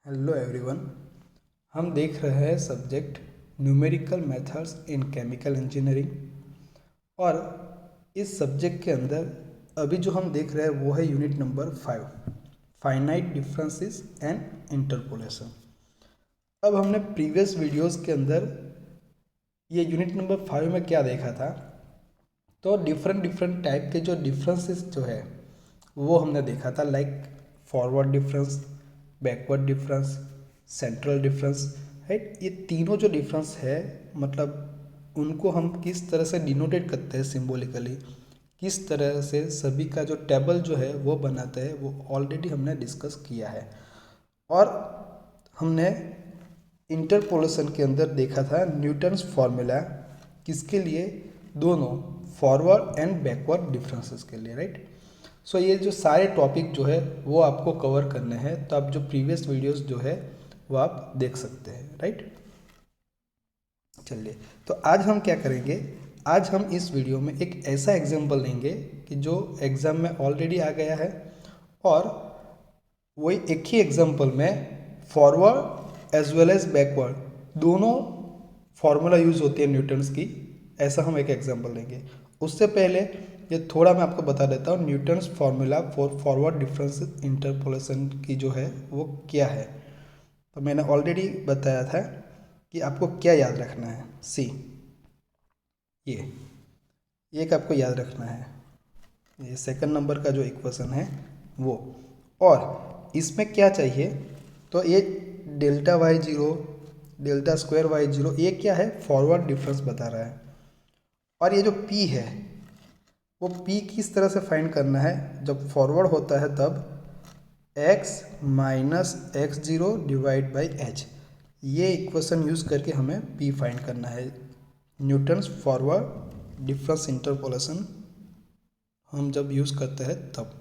Hello everyone. हम देख रहे हैं subject numerical methods in chemical engineering. और इस सब्जेक्ट के अंदर अभी जो हम देख रहे हैं वो है unit number 5, finite differences and interpolation. अब हमने प्रीवियस वीडियोस के अंदर ये यूनिट नंबर 5 में क्या देखा था, तो डिफरेंट टाइप के जो डिफरेंसेस जो है वो हमने देखा था, like forward difference, backward difference, central difference, right. ये तीनों जो डिफरेंस है मतलब उनको हम किस तरह से डिनोटेट करते हैं सिंबॉलिकली, किस तरह से सभी का जो टेबल जो है वो बनाते हैं, वो ऑलरेडी हमने डिस्कस किया है। और हमने इंटरपोलेशन के अंदर देखा था न्यूटन्स फॉर्मूला किसके लिए, दोनों फॉरवर्ड एंड बैकवर्ड डिफरेंसेस के लिए, राइट। सो ये जो सारे टॉपिक जो है वो आपको कवर करने हैं, तो आप जो प्रीवियस वीडियोस जो है वो आप देख सकते हैं, राइट। चलिए, तो आज हम क्या करेंगे, आज हम इस वीडियो में एक ऐसा एग्जाम्पल लेंगे कि जो एग्ज़ाम में ऑलरेडी आ गया है, और वही एक ही एग्जाम्पल में forward as well as backward दोनों फार्मूला यूज़ होती है न्यूटन्स की, ऐसा हम एक एग्जाम्पल लेंगे। उससे पहले ये थोड़ा मैं आपको बता देता हूँ Newton's formula for forward difference interpolation की जो है वो क्या है। तो मैंने ऑलरेडी बताया था कि आपको क्या याद रखना है। सी, ये एक आपको याद रखना है, ये सेकंड नंबर का जो इक्वेशन है वो, और इसमें क्या चाहिए, तो ये delta Y zero, delta square Y zero, ये क्या है, फॉरवर्ड डिफरेंस बता रहा है। और ये जो P है वो P किस तरह से फाइंड करना है, जब फॉरवर्ड होता है तब x minus x zero divide by H, ये इक्वेशन यूज़ करके हमें P फाइंड करना है। न्यूटन्स फॉरवर्ड डिफरेंस इंटरपोलेशन हम जब यूज़ करते हैं तब।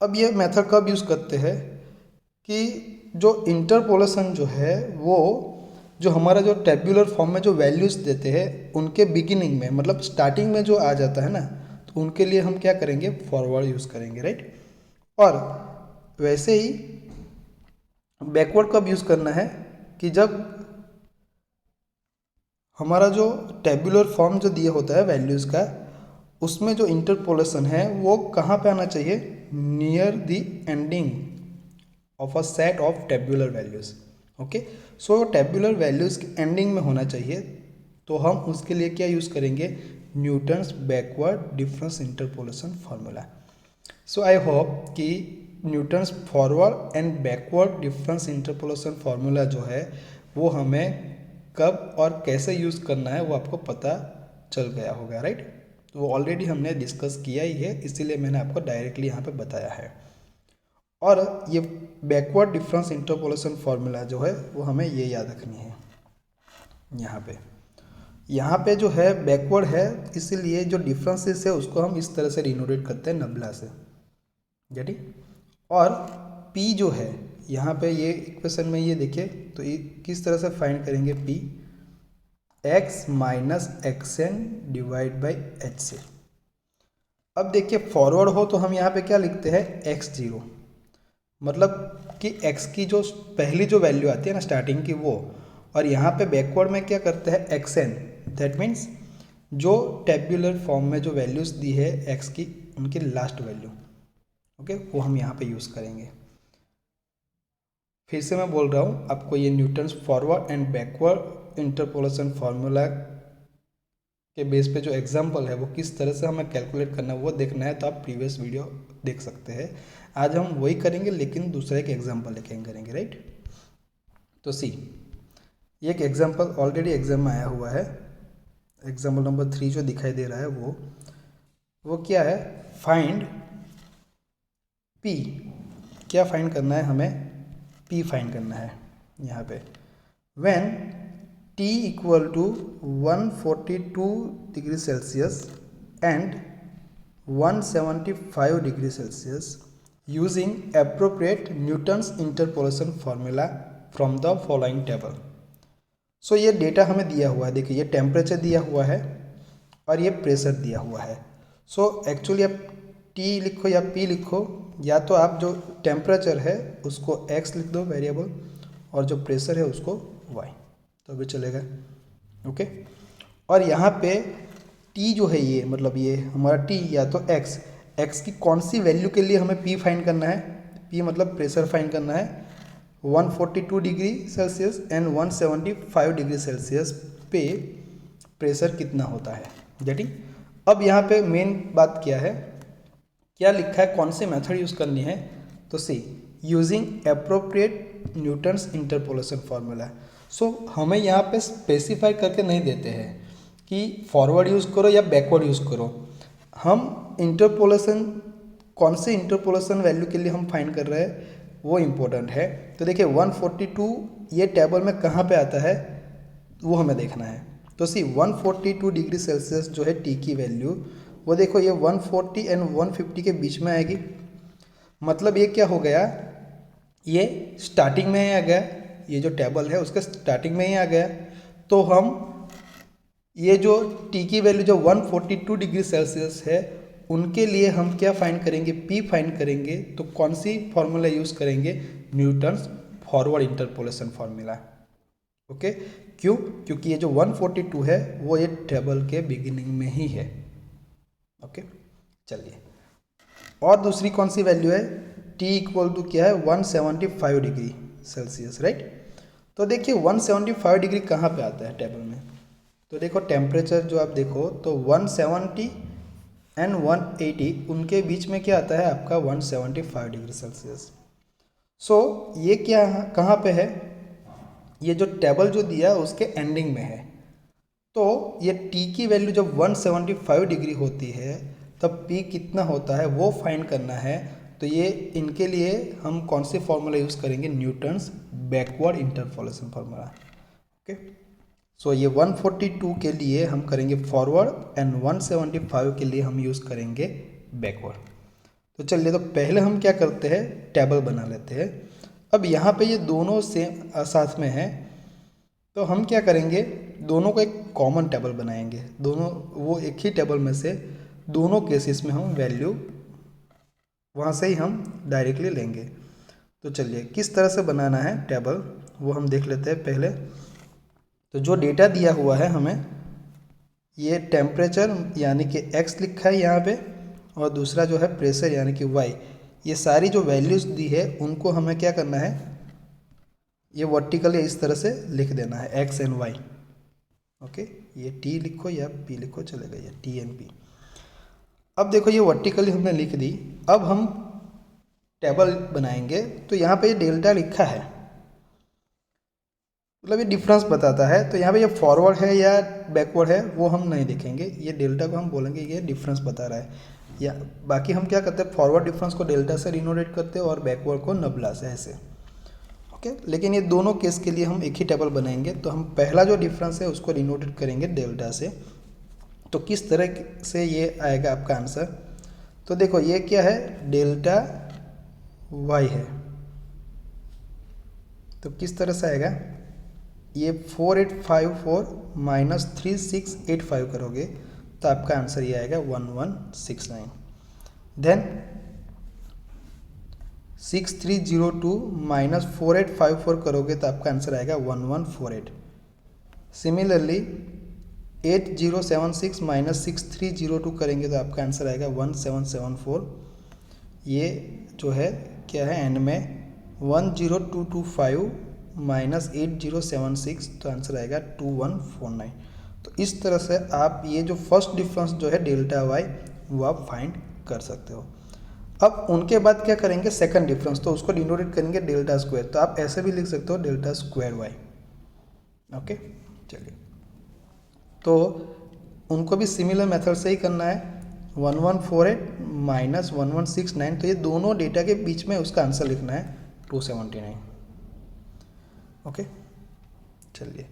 अब ये मेथड कब यूज़ करते हैं कि जो इंटरपोलेशन जो है वो जो हमारा जो टेबुलर फॉर्म में जो वैल्यूज़ देते हैं उनके बिगिनिंग में, मतलब स्टार्टिंग में जो आ जाता है ना, तो उनके लिए हम क्या करेंगे, फॉरवर्ड यूज़ करेंगे, राइट। और वैसे ही बैकवर्ड कब यूज़ करना है कि जब हमारा जो टेबुलर फॉर्म जो दिया होता है वैल्यूज़ का, उसमें जो इंटरपोलेशन है वो कहाँ पे आना चाहिए, near the ending of a set of tabular values. Okay, so tabular values के एंडिंग में होना चाहिए, तो हम उसके लिए क्या यूज़ करेंगे, Newton's backward difference interpolation formula. So I hope कि Newton's forward and backward difference interpolation formula जो है वो हमें कब और कैसे यूज़ करना है वो आपको पता चल गया होगा, राइट। तो वो ऑलरेडी हमने डिस्कस किया ही है, इसीलिए मैंने आपको डायरेक्टली यहाँ पे बताया है। और ये बैकवर्ड डिफरेंस इंटरपोलेशन फार्मूला जो है वो हमें ये याद रखनी है। यहाँ पे जो है बैकवर्ड है, इसीलिए जो डिफरेंसेस है उसको हम इस तरह से डिनोटेट करते हैं नब्ला से, गेट इट। और P जो है यहाँ पे ये इक्वेशन में ये देखिए, तो ये किस तरह से फाइंड करेंगे P, x minus X N divide by H से। अब देखिए फॉरवर्ड हो तो हम यहाँ पे क्या लिखते हैं, एक्स जीरो, मतलब कि x की जो पहली जो वैल्यू आती है ना स्टार्टिंग की वो, और यहाँ पे बैकवर्ड में क्या करते हैं, एक्स एन, दैट मीन्स जो टेबुलर फॉर्म में जो वैल्यूज़ दी है x की उनकी लास्ट वैल्यू, ओके, वो हम यहाँ पे यूज़ करेंगे। फिर से मैं बोल रहा हूँ आपको, ये Newton's forward and backward interpolation formula के बेस पे जो एग्जाम्पल है वो किस तरह से हमें कैलकुलेट करना है वो देखना है, तो आप प्रीवियस वीडियो देख सकते हैं। आज हम वही करेंगे लेकिन दूसरे एक एग्जाम्पल लेके करेंगे, राइट। तो सी, ये एक एग्जाम्पल ऑलरेडी एग्जाम में आया हुआ है, एग्जाम्पल नंबर 3 जो दिखाई दे रहा है वो क्या है, फाइंड P, क्या फाइंड करना है हमें, P फाइंड करना है यहाँ पे। When T equal to 142 degree Celsius and 175 degree Celsius using appropriate Newton's interpolation formula from the following table. So ये डेटा हमें दिया हुआ है, देखिए ये टेम्परेचर दिया हुआ है और ये प्रेशर दिया हुआ है। सो एक्चुअली आप T लिखो या P लिखो, या तो आप जो टेम्परेचर है उसको x लिख दो वेरिएबल, और जो प्रेशर है उसको y, तो भी चलेगा। ओके, और यहाँ पे t जो है ये मतलब ये हमारा t या तो x की कौन सी वैल्यू के लिए हमें p फाइंड करना है, p मतलब प्रेशर फाइंड करना है 142 degree Celsius and 175 degree Celsius पे प्रेशर कितना होता है, गेटिंग। अब यहाँ पे मेन बात क्या है, क्या लिखा है, कौन से मेथड यूज़ करनी है, तो C using appropriate Newton's interpolation formula. So हमें यहाँ पे स्पेसिफाई करके नहीं देते हैं कि फॉरवर्ड यूज़ करो या बैकवर्ड यूज़ करो, हम इंटरपोलेशन कौन से इंटरपोलेशन वैल्यू के लिए हम फाइंड कर रहे हैं वो इम्पोर्टेंट है। तो देखिए 142 ये टेबल में कहाँ पे आता है वो हमें देखना है। तो सी 142 डिग्री सेल्सियस जो है टी की वैल्यू, वो देखो ये 140 एंड 150 के बीच में आएगी, मतलब ये क्या हो गया, ये स्टार्टिंग में ही आ गया, ये जो टेबल है उसके स्टार्टिंग में ही आ गया। तो हम ये जो टी की वैल्यू जो 142 डिग्री सेल्सियस है उनके लिए हम क्या फाइंड करेंगे, पी फाइंड करेंगे। तो कौन सी फॉर्मूला यूज़ करेंगे, Newton's forward interpolation formula. Okay, क्यों, क्योंकि ये जो 142 है वो ये टेबल के बिगिनिंग में ही है। ओके, चलिए, और दूसरी कौन सी वैल्यू है, टी इक्वल टू क्या है 175 डिग्री सेल्सियस, राइट। तो देखिए 175 डिग्री कहाँ पे आता है टेबल में, तो देखो टेम्परेचर जो आप देखो तो 170 एंड 180 उनके बीच में क्या आता है आपका 175 डिग्री सेल्सियस। सो ये क्या कहाँ पे है, ये जो टेबल जो दिया उसके एंडिंग में है। तो ये टी की वैल्यू जब 175 डिग्री होती है तब पी कितना होता है वो फाइंड करना है। तो ये इनके लिए हम कौन सी फॉर्मूला यूज़ करेंगे, Newton's backward interpolation formula. Okay, so ये 142 के लिए हम करेंगे फॉरवर्ड एंड 175 के लिए हम यूज़ करेंगे बैकवर्ड। तो चलिए, तो पहले हम क्या करते हैं, टेबल बना लेते हैं। अब यहाँ पे ये दोनों सेम साथ में हैं, तो हम क्या करेंगे, दोनों को एक कॉमन टेबल बनाएंगे, दोनों वो एक ही टेबल में से दोनों केसेस में हम वैल्यू वहाँ से ही हम डायरेक्टली लेंगे। तो चलिए किस तरह से बनाना है टेबल वो हम देख लेते हैं पहले। तो जो डेटा दिया हुआ है हमें, ये टेम्परेचर यानी कि x लिखा है यहाँ पे, और दूसरा जो है प्रेशर यानी कि y, ये सारी जो वैल्यूज़ दी है उनको हमें क्या करना है, ये वर्टिकली इस तरह से लिख देना है x एंड y। ओके, ये t लिखो या p लिखो, चलेगा, ये t एंड p। अब देखो ये वर्टिकली हमने लिख दी, अब हम टेबल बनाएंगे। तो यहाँ पे ये डेल्टा लिखा है, मतलब ये डिफरेंस बताता है। तो यहाँ पे ये फॉरवर्ड है या बैकवर्ड है वो हम नहीं देखेंगे, ये डेल्टा को हम बोलेंगे ये डिफरेंस बता रहा है। या बाकी हम क्या करते हैं, फॉरवर्ड डिफरेंस को डेल्टा से डिनोटेट करते हैं और बैकवर्ड को नबला से, ऐसे। ओके, लेकिन ये दोनों केस के लिए हम एक ही टेबल बनाएंगे। तो हम पहला जो डिफरेंस है उसको डिनोटेट करेंगे डेल्टा से। तो किस तरह से ये आएगा आपका आंसर, तो देखो ये क्या है, डेल्टा y है। तो किस तरह से आएगा, ये 4854 माइनस 3685 करोगे तो आपका आंसर ये आएगा 1169। देन 6302 माइनस 4854 करोगे तो आपका आंसर आएगा 1148। सिमिलरली 8076 माइनस 6302 करेंगे तो आपका आंसर आएगा 1774। ये जो है क्या है एंड में 10225 माइनस 8076, तो आंसर आएगा 2149। तो इस तरह से आप ये जो फर्स्ट डिफरेंस जो है डेल्टा वाई वो आप फाइंड कर सकते हो। अब उनके बाद क्या करेंगे, सेकंड डिफरेंस, तो उसको डिनोटेट करेंगे डेल्टा स्क्वायर। तो आप ऐसे भी लिख सकते हो डेल्टा स्क्वायर वाई। ओके, चलिए, तो उनको भी सिमिलर मेथड से ही करना है, 1148 माइनस 1169। तो ये दोनों डेटा के बीच में उसका आंसर लिखना है 279। ओके, चलिए,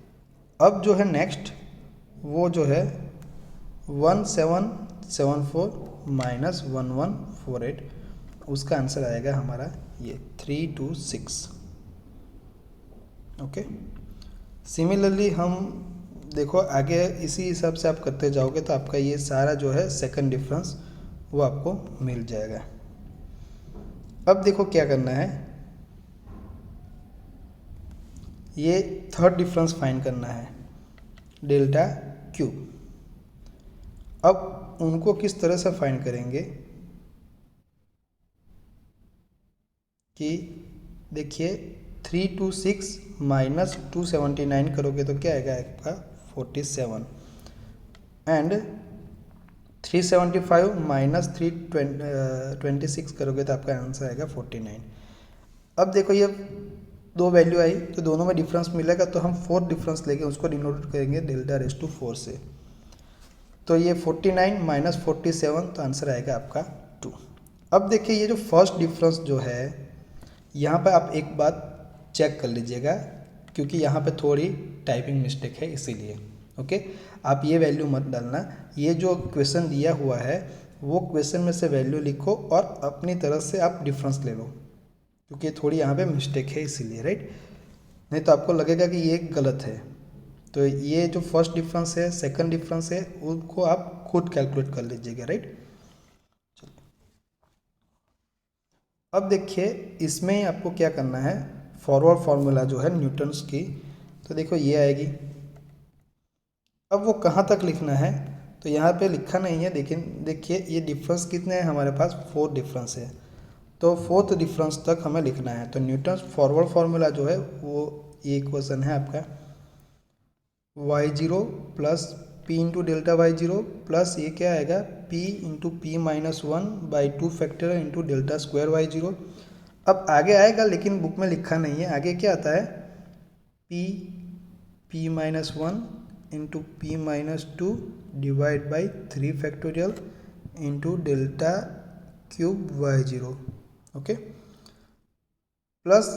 अब जो है नेक्स्ट वो जो है 1774 माइनस 1148, उसका आंसर आएगा हमारा ये 326। ओके, सिमिलरली हम देखो आगे इसी हिसाब से आप करते जाओगे तो आपका ये सारा जो है सेकंड डिफरेंस वो आपको मिल जाएगा। अब देखो क्या करना है, ये थर्ड डिफरेंस फाइंड करना है, डेल्टा क्यू। अब उनको किस तरह से फाइंड करेंगे कि देखिए 326 माइनस 279 करोगे तो क्या आएगा आपका 47, एंड 375 माइनस 326 करोगे तो आपका आंसर आएगा 49। अब देखो ये दो वैल्यू आई तो दोनों में डिफरेंस मिलेगा, तो हम फोर्थ डिफरेंस लेके उसको डिनोट करेंगे डेल्टा रेस टू 4 से। तो ये 49 माइनस 47 तो आंसर आएगा आपका 2। अब देखिए ये जो फर्स्ट डिफरेंस जो है यहाँ पर आप एक बात चेक कर लीजिएगा, क्योंकि यहाँ पे थोड़ी टाइपिंग मिस्टेक है इसीलिए। ओके, आप ये वैल्यू मत डालना, ये जो क्वेश्चन दिया हुआ है वो क्वेश्चन में से वैल्यू लिखो और अपनी तरफ से आप डिफरेंस ले लो, क्योंकि थोड़ी यहाँ पे मिस्टेक है इसीलिए, राइट। नहीं तो आपको लगेगा कि ये गलत है। तो ये जो फर्स्ट डिफरेंस है, सेकंड डिफरेंस है, उनको आप खुद कैलकुलेट कर लीजिएगा, राइट। अब देखिए इसमें ही आपको क्या करना है, फॉरवर्ड फार्मूला जो है न्यूटन्स की, तो देखो ये आएगी। अब वो कहाँ तक लिखना है, तो यहाँ पे लिखा नहीं है, लेकिन देखिए ये डिफरेंस कितने हैं हमारे पास, 4 डिफरेंस है, तो फोर्थ डिफरेंस तक हमें लिखना है। तो न्यूटन्स फॉरवर्ड फार्मूला जो है वो ये इक्वेशन है आपका y0 plus P into delta y0 plus ये क्या आएगा p into P minus 1 by 2 factor into delta square y0। अब आगे आएगा लेकिन बुक में लिखा नहीं है, आगे क्या आता है p minus 1 into P minus 2 divide by 3 factorial into delta cube y0। Okay, plus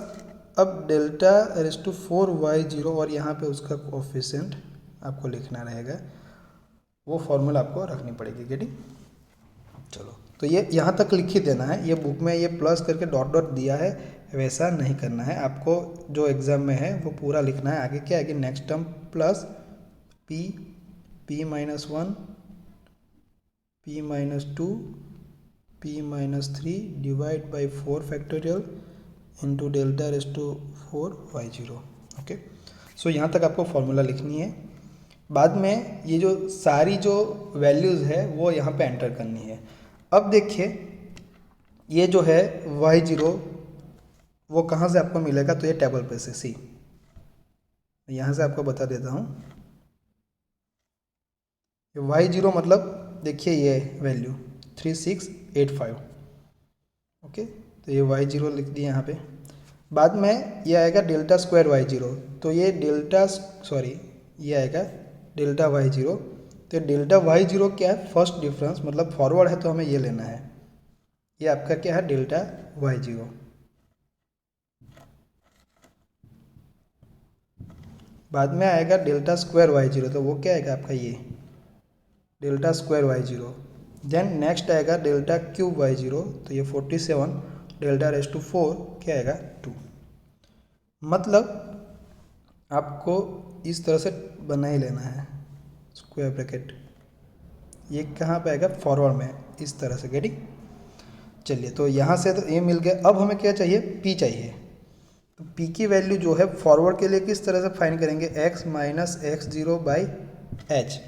अब डेल्टा रेस टू 4y0 और यहाँ पे उसका कोफिशिएंट आपको लिखना रहेगा, वो फॉर्मूला आपको रखनी पड़ेगी। गेटिंग, चलो तो ये यहाँ तक लिख ही देना है, ये बुक में ये प्लस करके डॉट डॉट दिया है, वैसा नहीं करना है आपको, जो एग्ज़ाम में है वो पूरा लिखना है। आगे क्या आएगी next term plus p minus 1 p minus 2 p minus 3 divide by 4 factorial into delta raise to 4y0। Okay, so यहाँ तक आपको फॉर्मूला लिखनी है। बाद में ये जो सारी जो वैल्यूज़ है वो यहाँ पे एंटर करनी है। अब देखिए ये जो है y0 वो कहाँ से आपको मिलेगा, तो ये टेबल पे से सी, यहाँ से आपको बता देता हूँ। y0 मतलब देखिए ये वैल्यू 3685। ओके, तो ये y0 लिख दिया यहाँ पे। बाद में ये आएगा डेल्टा स्क्वायर y0, तो ये ये आएगा डेल्टा y0। तो डेल्टा y0 क्या है, फर्स्ट डिफरेंस मतलब फॉरवर्ड है तो हमें ये लेना है, ये आपका क्या है डेल्टा y0। बाद में आएगा डेल्टा स्क्वायर y0, तो वो क्या आएगा आपका ये delta square y0। Then next आएगा डेल्टा क्यूब y0, तो ये 47 डेल्टा रेस टू 4 क्या आएगा 2। मतलब आपको इस तरह से बना ही लेना है स्क्वायर ब्रैकेट, ये कहाँ पे आएगा फॉरवर्ड में, इस तरह से। गेटिंग, चलिए तो यहाँ से तो ये मिल गया। अब हमें क्या चाहिए, p चाहिए। तो p की वैल्यू जो है फॉरवर्ड के लिए किस तरह से फाइंड करेंगे, x minus x0 by h।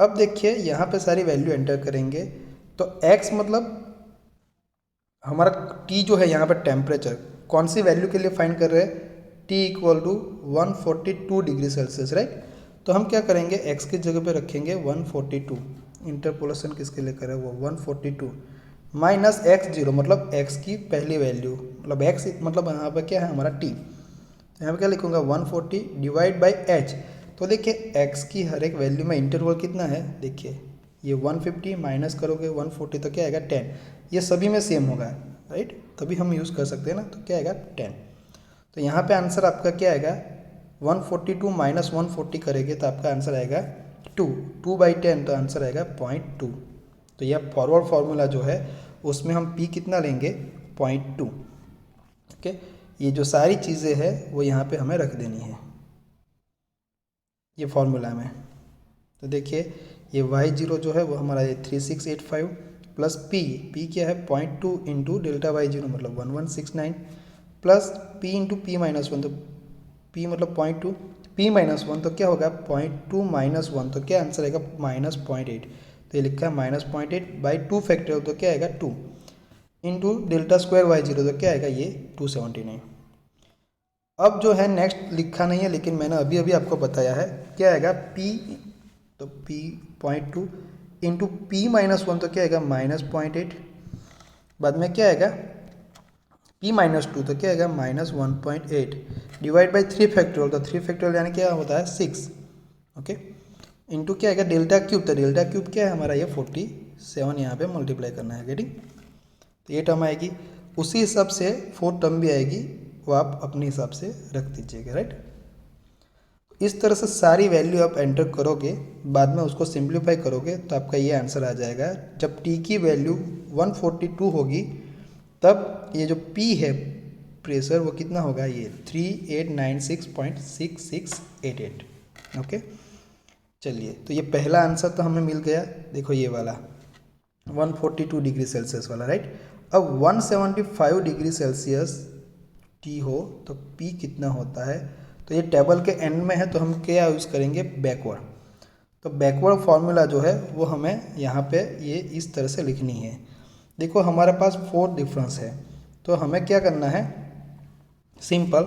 अब देखिए यहाँ पे सारी वैल्यू एंटर करेंगे, तो x मतलब हमारा t जो है यहाँ पर टेम्परेचर, कौन सी वैल्यू के लिए फाइंड कर रहे हैं, t equal to 142 degree Celsius, right. तो हम क्या करेंगे, x की जगह पे रखेंगे 142, इंटरपोलेशन किसके लिए करें वो 142 माइनस x0 मतलब x की पहली वैल्यू, मतलब x मतलब यहाँ पर क्या है हमारा t, तो यहाँ पर क्या लिखूँगा 140 डिवाइड बाई h। तो देखिए x की हर एक वैल्यू में इंटरवल कितना है, देखिए ये 150 माइनस करोगे 140 तो क्या आएगा 10, ये सभी में सेम होगा, राइट, तभी हम यूज़ कर सकते हैं ना। तो क्या आएगा 10, तो यहाँ पे आंसर आपका क्या आएगा 142 माइनस 140 करेंगे तो आपका आंसर आएगा 2 बाई 10, तो आंसर आएगा 0.2। तो यह फॉरवर्ड फार्मूला जो है उसमें हम p कितना लेंगे 0.2। ओके, ये जो सारी चीज़ें हैं वो यहाँ पे हमें रख देनी है ये फॉर्मूला में। तो देखिए ये y0 जो है वो हमारा ये 3685 प्लस पी क्या है 0.2 इंटू डेल्टा वाई जीरो मतलब 1169 plus P into P minus one, तो पी मतलब 0.2, पी माइनस वन तो क्या होगा 0.2 माइनस वन, तो क्या आंसर आएगा -0.8। तो ये लिखा है -0.8 बाई 2 फैक्टोरियल, तो क्या आएगा 2 into delta square Y zero, तो क्या आएगा ये 279। अब जो है नेक्स्ट लिखा नहीं है लेकिन मैंने अभी अभी आपको बताया है, क्या आएगा p, तो p 0.2 into P minus one, तो क्या आएगा -0.8, बाद में क्या आएगा p माइनस टू, तो क्या आएगा -1.8 डिवाइड बाई 3 फैक्टोरियल, तो 3 फैक्टोरियल यानी क्या होता है 6, ओके, इंटू क्या आएगा डेल्टा क्यूब, तो डेल्टा क्यूब क्या है हमारा ये 47 यहाँ पे मल्टीप्लाई करना है, गेटिंग। तो ये टर्म आएगी, उसी हिसाब से 4 टर्म भी आएगी, वो आप अपने हिसाब से रख दीजिएगा, राइट। इस तरह से सारी वैल्यू आप एंटर करोगे, बाद में उसको सिंप्लीफाई करोगे तो आपका ये आंसर आ जाएगा। जब टी की वैल्यू 142 होगी तब ये जो पी है प्रेशर वो कितना होगा, ये 3896.6688, ओके। चलिए, तो ये पहला आंसर तो हमें मिल गया, देखो ये वाला 142 डिग्री सेल्सियस वाला, राइट। अब 175 डिग्री सेल्सियस टी हो तो पी कितना होता है, तो ये टेबल के एंड में है तो हम क्या यूज़ करेंगे, बैकवर्ड। तो बैकवर्ड फॉर्मूला जो है वो हमें यहाँ पे ये इस तरह से लिखनी है। देखो हमारे पास 4 डिफरेंस है, तो हमें क्या करना है, सिंपल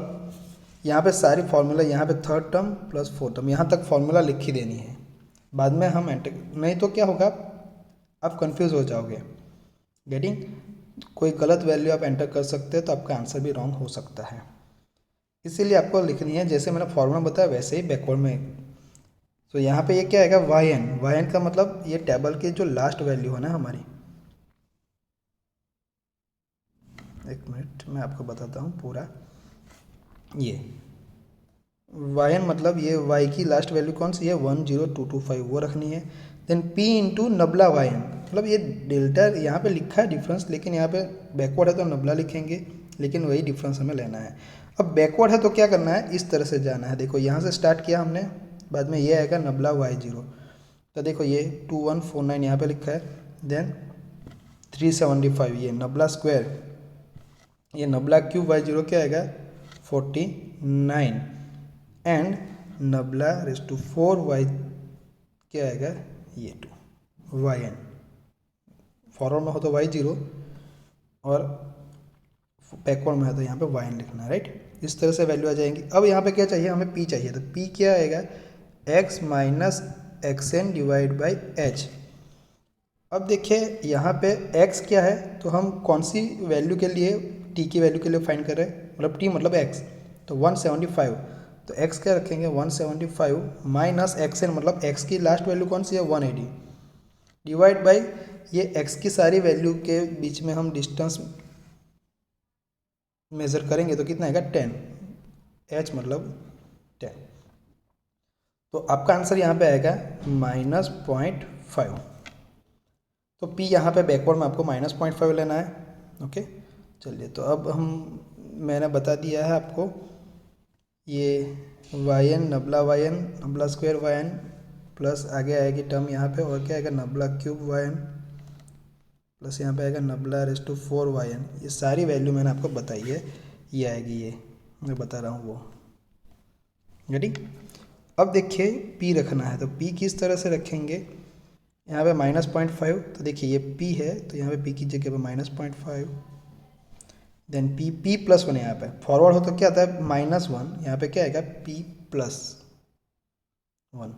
यहाँ पे सारी फार्मूला, यहाँ पे 3rd term plus 4th term यहाँ तक फार्मूला लिख ही देनी है, बाद में हम एंटर, नहीं तो क्या होगा आप कंफ्यूज हो जाओगे, गेटिंग। कोई गलत वैल्यू आप एंटर कर सकते हैं तो आपका आंसर भी रॉन्ग हो सकता है, इसीलिए आपको लिखनी है जैसे मैंने फॉर्मूला बताया वैसे ही बैकवर्ड में। तो यहाँ पे ये क्या आएगा वाई एन का मतलब ये टेबल की जो लास्ट वैल्यू है ना हमारी, एक मिनट मैं आपको बताता हूँ पूरा, ये वाई एन मतलब ये वाई की लास्ट वैल्यू कौन सी है 10225 वो रखनी है। Then p into nabla y n, मतलब ये डेल्टा यहाँ पे लिखा है डिफरेंस, लेकिन यहाँ पे बैकवर्ड है तो नबला लिखेंगे, लेकिन वही डिफरेंस हमें लेना है। अब बैकवर्ड है तो क्या करना है, इस तरह से जाना है, देखो यहाँ से स्टार्ट किया हमने, बाद में ये आएगा नबला वाई जीरो, तो देखो ये 2149 यहाँ पे लिखा है, देन 375 ये नबला स्क्वायर, ये नबला क्यूब वाई जीरो क्या आएगा 49 एंड नबला रेस टू 4 वाई क्या आएगा ये 2 वाई एन, फॉरवर्ड में हो तो वाई जीरो और बैकवर्ड में है तो यहाँ पे वाई एन लिखना है, राइट। इस तरह से वैल्यू आ जाएंगी। अब यहाँ पे क्या चाहिए, हमें पी चाहिए, तो पी क्या आएगा x minus X N divide by H. अब देखिए यहाँ पे x क्या है, तो हम कौन सी वैल्यू के लिए, t की वैल्यू के लिए फाइंड कर रहे हैं, मतलब t मतलब x, तो 175, तो x क्या रखेंगे 175 माइनस एक्स एन मतलब x की लास्ट वैल्यू कौन सी है 180 डिवाइड बाई ये x की सारी वैल्यू के बीच में हम डिस्टेंस मेज़र करेंगे तो कितना आएगा 10, h मतलब 10, तो आपका आंसर यहाँ पे आएगा -0.5। तो p यहाँ पे बैकवर्ड में आपको -0.5 लेना है, ओके। चलिए, तो अब मैंने बता दिया है आपको ये y n nabla square y n plus आगे आएगी टर्म यहाँ पे और क्या आएगा nabla cube y n plus यहाँ पे आएगा nabla raise to 4 y n, ये सारी वैल्यू मैंने आपको बताई है, ये आएगी, ये मैं बता रहा हूँ वो, गेटिंग। अब देखिए p रखना है, तो p किस तरह से रखेंगे, यहाँ पे -0.5, तो देखिए ये p है तो यहाँ पे p की जगह पे -0.5, देन p प्लस 1 यहाँ पे फॉरवर्ड हो तो क्या आता है -1, यहाँ पे क्या आएगा p प्लस 1,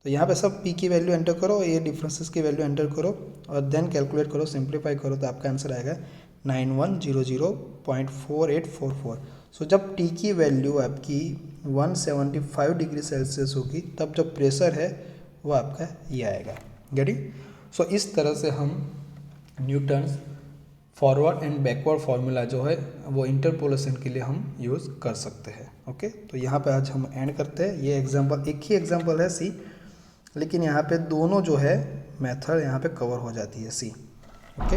तो यहाँ पे सब p की वैल्यू एंटर करो, ये डिफरेंसेस की वैल्यू एंटर करो और देन कैलकुलेट करो, सिंप्लीफाई करो, तो आपका आंसर आएगा 9100.4844। सो जब t की वैल्यू आपकी 175 डिग्री सेल्सियस होगी तब जो प्रेशर है वो आपका ये आएगा, गेटिंग। सो इस तरह से हम Newton's forward and backward formula जो है वो इंटरपोलेशन के लिए हम यूज़ कर सकते हैं, ओके। तो यहाँ पे आज हम एंड करते हैं, ये एग्जांपल एक ही एग्जांपल है सी, लेकिन यहाँ पे दोनों जो है मेथड यहाँ पे कवर हो जाती है सी, ओके।